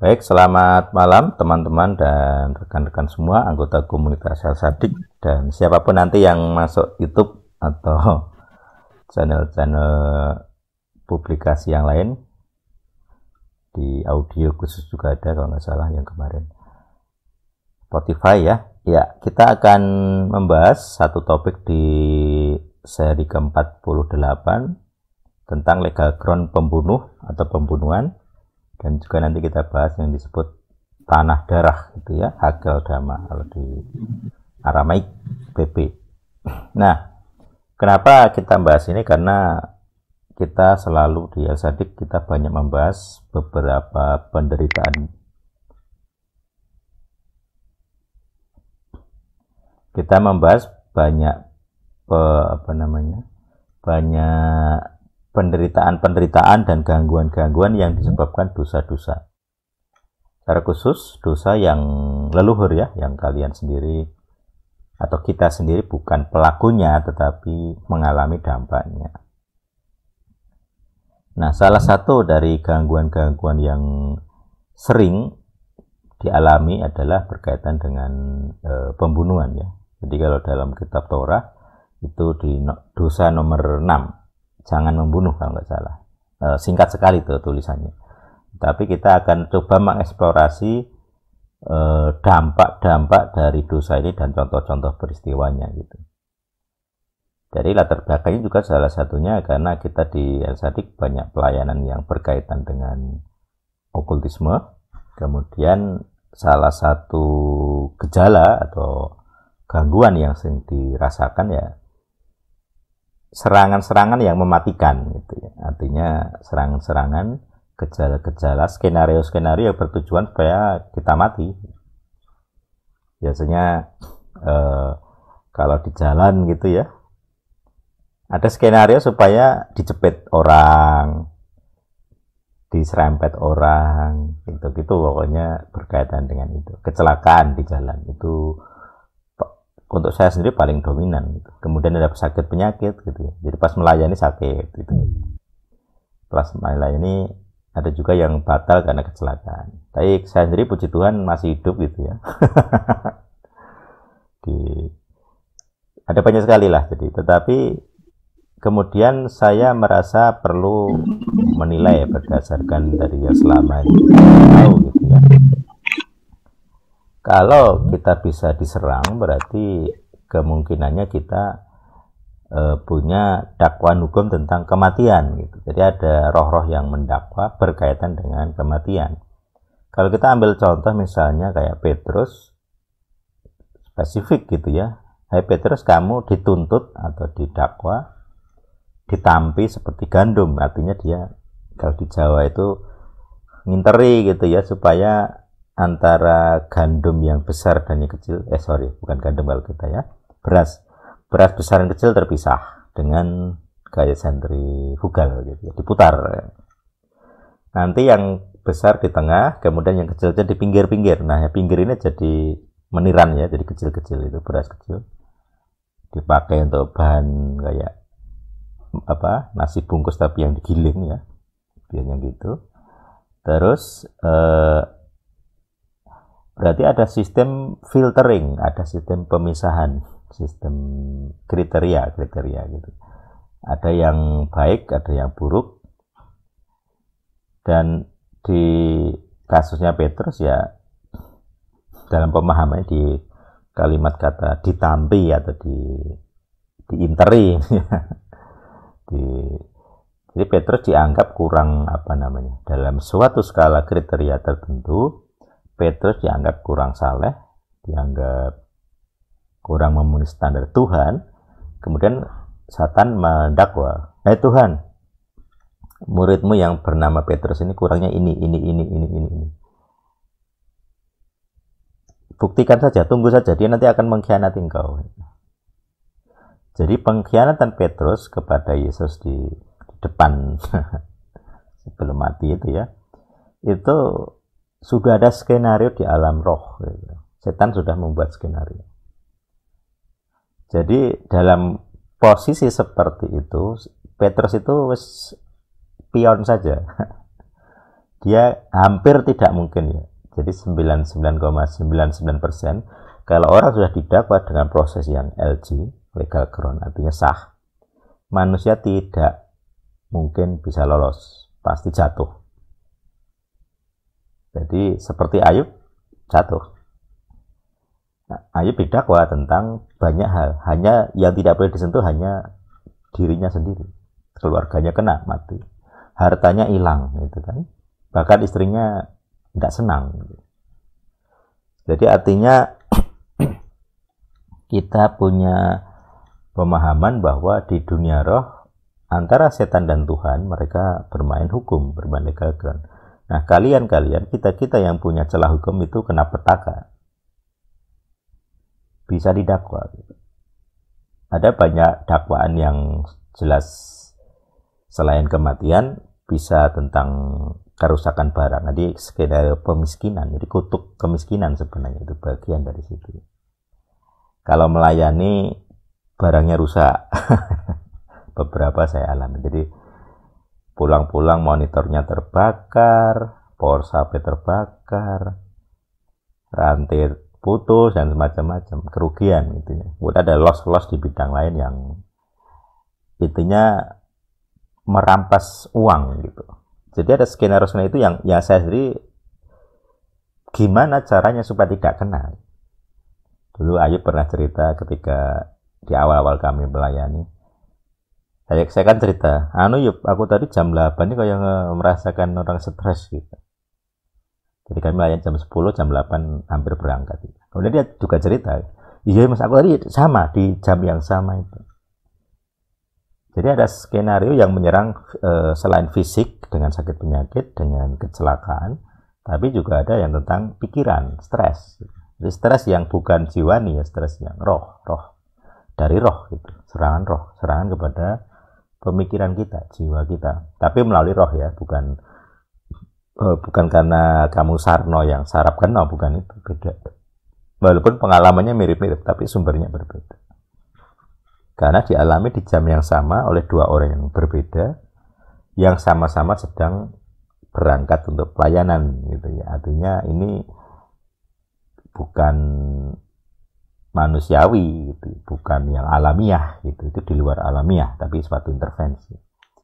Baik, selamat malam teman-teman dan rekan-rekan semua anggota komunitas Selsadik dan siapapun nanti yang masuk YouTube atau channel-channel publikasi yang lain. Di audio khusus juga ada kalau nggak salah yang kemarin. Spotify ya. Ya, kita akan membahas satu topik di seri ke-48 tentang legal ground pembunuh atau pembunuhan. Dan juga nanti kita bahas yang disebut tanah darah gitu ya, Hagel Dama kalau di Aramaik PP. Nah, kenapa kita bahas ini? Karena kita selalu di Elsadik kita banyak membahas beberapa penderitaan. Kita membahas banyak banyak penderitaan dan gangguan-gangguan yang disebabkan dosa-dosa. Secara khusus dosa yang leluhur ya, yang kalian sendiri atau kita sendiri bukan pelakunya tetapi mengalami dampaknya. Nah, salah satu dari gangguan-gangguan yang sering dialami adalah berkaitan dengan pembunuhan ya. Jadi kalau dalam kitab Torah itu di dosa nomor 6 jangan membunuh kalau nggak salah. Singkat sekali tuh tulisannya. Tapi kita akan coba mengeksplorasi dampak-dampak dari dosa ini dan contoh-contoh peristiwanya gitu. Jadi latar belakangnya juga salah satunya karena kita di Elsadik banyak pelayanan yang berkaitan dengan okultisme. Kemudian salah satu gejala atau gangguan yang sering dirasakan ya serangan-serangan yang mematikan gitu ya. Artinya serangan-serangan, gejala-gejala, skenario-skenario yang bertujuan supaya kita mati. Biasanya kalau di jalan gitu ya, ada skenario supaya dicepet orang, diserempet orang, gitu-gitu pokoknya berkaitan dengan itu. Kecelakaan di jalan itu untuk saya sendiri paling dominan gitu. Kemudian ada sakit penyakit gitu ya. Jadi pas melayani sakit gitu. Pas melayani ada juga yang batal karena kecelakaan. Tapi saya sendiri puji Tuhan masih hidup gitu ya. Ada banyak sekali lah jadi. Tetapi kemudian saya merasa perlu menilai berdasarkan dari yang selama ini tahu gitu ya. Kalau kita bisa diserang berarti kemungkinannya kita punya dakwaan hukum tentang kematian gitu. Jadi ada roh-roh yang mendakwa berkaitan dengan kematian. Kalau kita ambil contoh misalnya kayak Petrus, spesifik gitu ya. Hai Petrus, kamu dituntut atau didakwa, ditampi seperti gandum. Artinya dia kalau di Jawa itu nginteri gitu ya supaya antara gandum yang besar dan yang kecil, bukan gandum kalau kita ya, beras besar dan kecil terpisah dengan gaya sentrifugal gitu ya, diputar. Nanti yang besar di tengah, kemudian yang kecilnya di pinggir-pinggir. Nah, yang pinggir ini jadi meniran ya, jadi kecil-kecil itu beras kecil. Dipakai untuk bahan kayak nasi bungkus tapi yang digiling ya, biasanya gitu. Terus berarti ada sistem filtering, ada sistem pemisahan, sistem kriteria gitu. Ada yang baik, ada yang buruk. Dan di kasusnya Petrus ya dalam pemahamannya di kalimat kata ditampi atau diinteri. Jadi Petrus dianggap kurang dalam suatu skala kriteria tertentu. Petrus dianggap kurang saleh, dianggap kurang memenuhi standar Tuhan. Kemudian Satan mendakwa, Tuhan, muridmu yang bernama Petrus ini kurangnya ini. Buktikan saja, tunggu saja, dia nanti akan mengkhianati engkau. Jadi pengkhianatan Petrus kepada Yesus di depan sebelum mati itu ya, itu sudah ada skenario di alam roh gitu. Setan sudah membuat skenario. Jadi dalam posisi seperti itu Petrus itu wis pion saja. dia hampir tidak mungkin ya. Jadi 99,99% kalau orang sudah didakwa dengan proses yang LG, legal ground, artinya sah, manusia tidak mungkin bisa lolos, pasti jatuh. Jadi seperti Ayub, jatuh. Nah, Ayub didakwa tentang banyak hal, hanya yang tidak boleh disentuh hanya dirinya sendiri, keluarganya kena, mati, hartanya hilang, gitu kan. Bahkan istrinya tidak senang. Jadi artinya kita punya pemahaman bahwa di dunia roh antara setan dan Tuhan mereka bermain hukum, bermain legal ground. Nah, kalian kita yang punya celah hukum itu kena petaka, bisa didakwa. Ada banyak dakwaan yang jelas selain kematian, bisa tentang kerusakan barang. Jadi skenario pemiskinan, jadi kutuk kemiskinan sebenarnya itu bagian dari situ. Kalau melayani barangnya rusak, beberapa saya alami. Jadi pulang-pulang monitornya terbakar, power supply terbakar, rantai putus dan semacam-macam, kerugian gitu ya. Udah ada loss di bidang lain yang intinya merampas uang gitu. Jadi ada skenario itu yang saya sendiri gimana caranya supaya tidak kena. Dulu Ayub pernah cerita ketika di awal-awal kami melayani. Saya kan cerita, Yub, aku tadi jam 8 ini kayak merasakan orang stres gitu. Jadi kami melayani jam 10, jam 8 hampir berangkat. Kemudian dia juga cerita, iya mas, aku tadi sama di jam yang sama itu. Jadi ada skenario yang menyerang selain fisik dengan sakit penyakit, dengan kecelakaan, tapi juga ada yang tentang pikiran, stres. Jadi stres yang bukan jiwani ya, stres yang roh dari roh gitu, serangan kepada pemikiran kita, jiwa kita. Tapi melalui roh ya, bukan karena kamu sarno yang sarap kena, bukan itu, beda. Walaupun pengalamannya mirip-mirip, tapi sumbernya berbeda. Karena dialami di jam yang sama oleh dua orang yang berbeda, yang sama-sama sedang berangkat untuk pelayanan gitu ya. Artinya ini bukan manusiawi gitu, bukan yang alamiah gitu, itu di luar alamiah, tapi suatu intervensi.